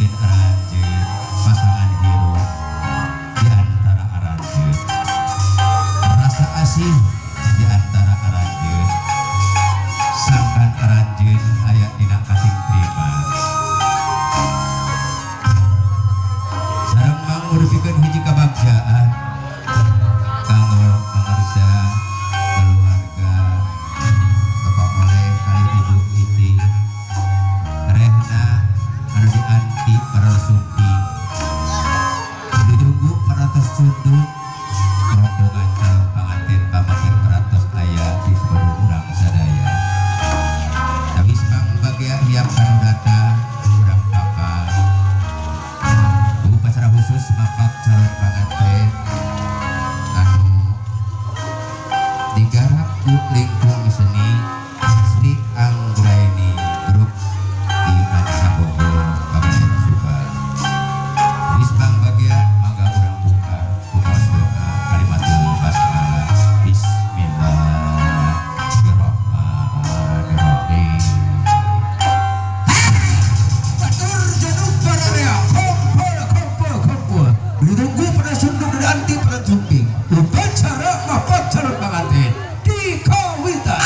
bikin aranjeun pasangan hirup di antara aranjeun, rasa asih di antara aranjeun, sangkan aranjeun aya dina kating terima sareng mangurpikeun hiji kabagjaan kanggo pangarsa keluarga Bapak Oleh kali Ibu Iti Rehna anu dianti para suki ditunggu paratos sunduk rombongan calon pengantin pamakin paratos aya di seluruh urang sadaya tapi semang bagia hiap anu datang urang papa upacara khusus mapak calon pengantin anu digarap ku lingkung seni Sri Anggraini Grup di Ranca Bogor Kabupaten Subang. Wisbang bagia mangga urang buka kumaos doa kalimatul basmalah bismillahirrahmanirrahim. Batur januk pararea kompol ditunggu pada sunduk dari anti pada jumping upacara mapak calon pengantin dikawita.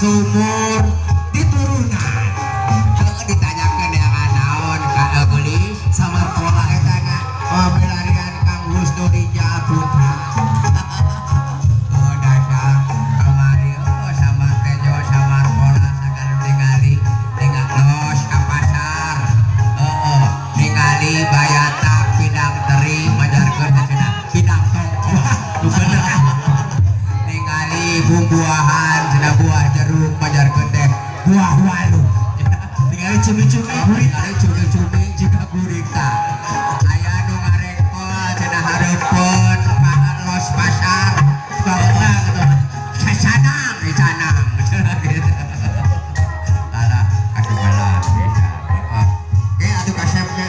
sumur diturunan ditanyakan ya naon ka gelis samar pola eta na belarian Kang Husnudija Putra dasar kamari samar tejo samar pola sakan ningali los ka pasar ningali bayata pindang teri majarkeun cenah pindang tongkol bener ningali buah-buahan cenah buah jeruk majarkeun teh buah walu ningali cumi-cumi juga gurita aya nu ngarekol cenah hareupeun los pasar bawa gitu sasanang cenah gitu alah atuh balah oke atuh kasepnya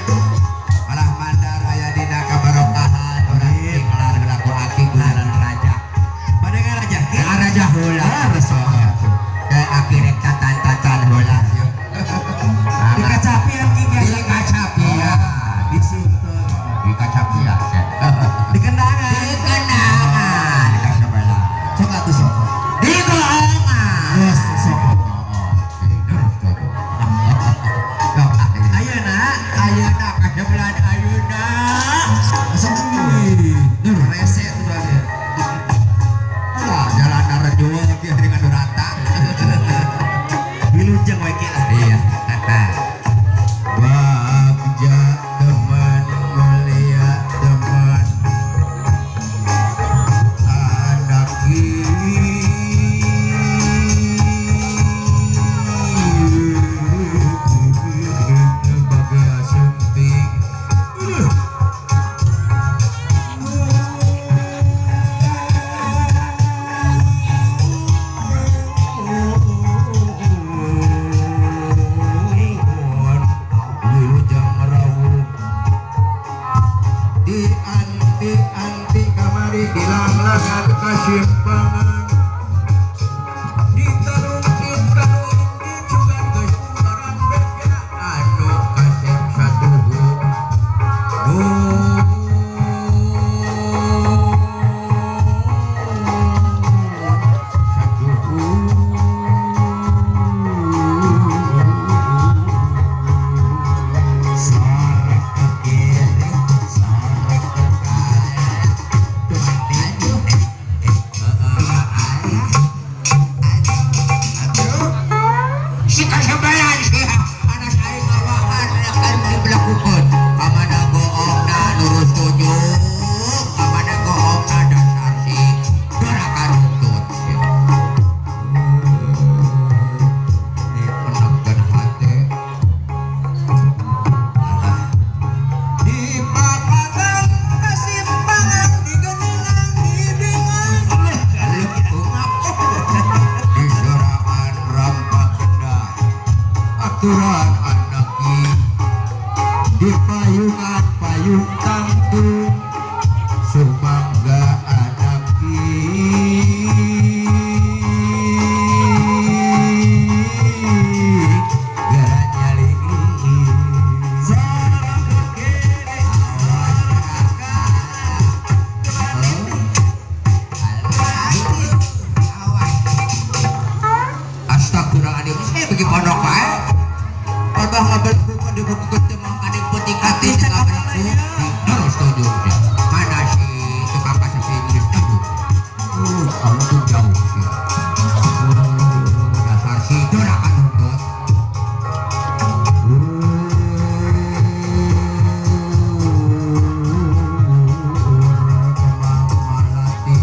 malah mandar aya dina kabarokahan urang kelar laku aki gularan raja badangan raja raja heula resona ke aki rek tatan heula di kacapian ki biasa di kacapian di situ di kacapian di kendangan di kacapian cek atuh sok di golongan yes sok ayeuna kacapian ayeuna sok nur rese tuh dia alah jalan narjual dia dengan durata wilujeng we ki lah iya bagja teman mulia teman anak bagai sunting anti kamari dilanglangan kasimpangan ditarungin kanung dicugan geus kumaran beja anu kasep satuhu si kasabayan siya anak aing ngawahan akan dibelakukeun amana goongna nurut tunjuk amana goongna dasar si dorakan runtut dipenegkeun hate di papagang kasimpangan di geuningan di bingan di soraan rampak aturan anaki di payung tangtung sumangga anaki gara nyalingi sarang kiri awas astagfirullahaladzim saya pergi pondok bae abah ngabel bukan di buku ketemang kadang putih kati dengan berlaku terus tunjuk dia mana si tukang bahasa Inggris itu kamu tuh jauh sih dasar si dorakan runtut kemang malati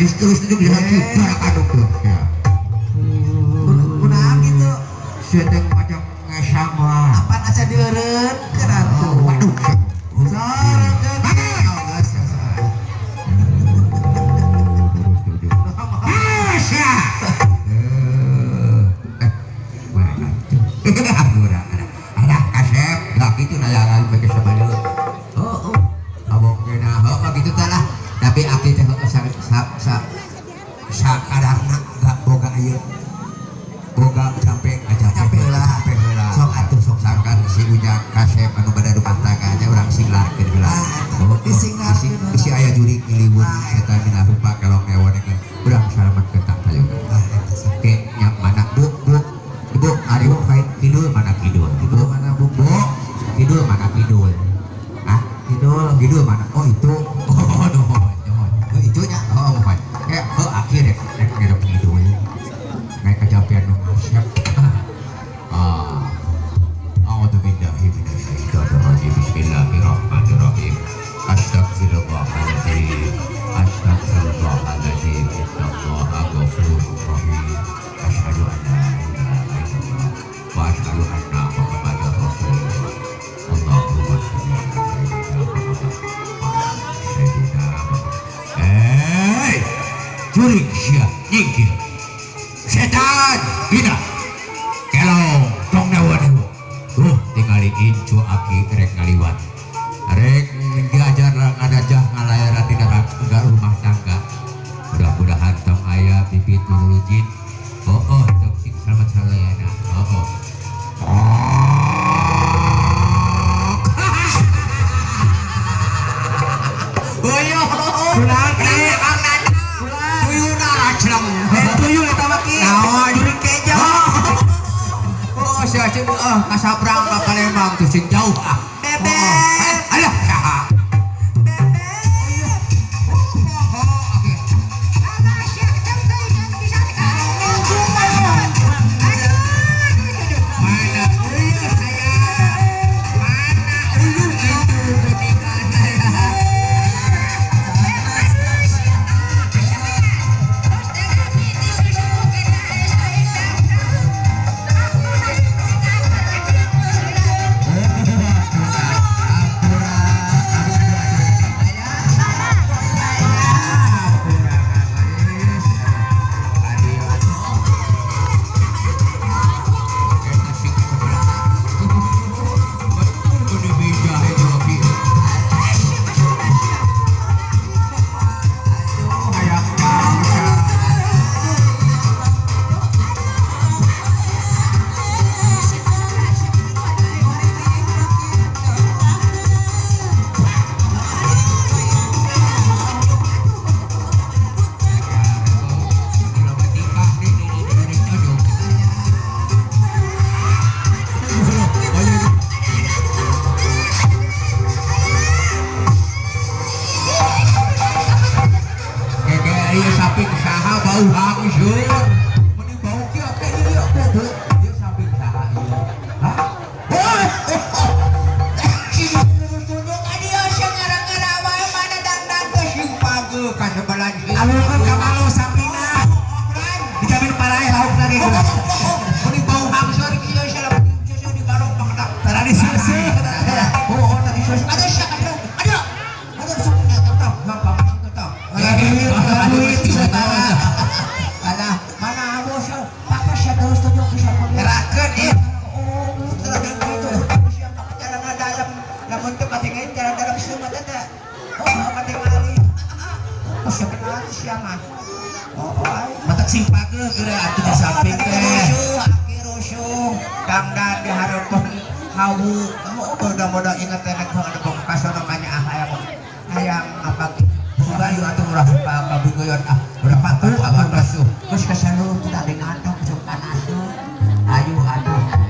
terus itu bisa dibarakan ya. Kunaon gitu. Sedang macam ngesang jurik sia nyingkir setan gina kelong tong nawa-nawa tingali incu aki rek ngaliwat rek diajar ngadajah ngalayaran di enggak rumah tangga mudah-mudahan tong ayah bibit nulujin tong sing selamat salayana kasabrang ka Palembang tuh sing jauh bebek alah saha matak simpak geura atuh di samping teh rusuh dangdan dihareupeun hawu mudah-mudah inget teh nek ada bekas namanya hayang apa bayu atuh urang kabingoyon udah patuh abang basuh geus kasalu tidak dengan atuh sukan atuh ayu aduh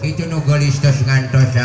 itu nu gelis tos ngantos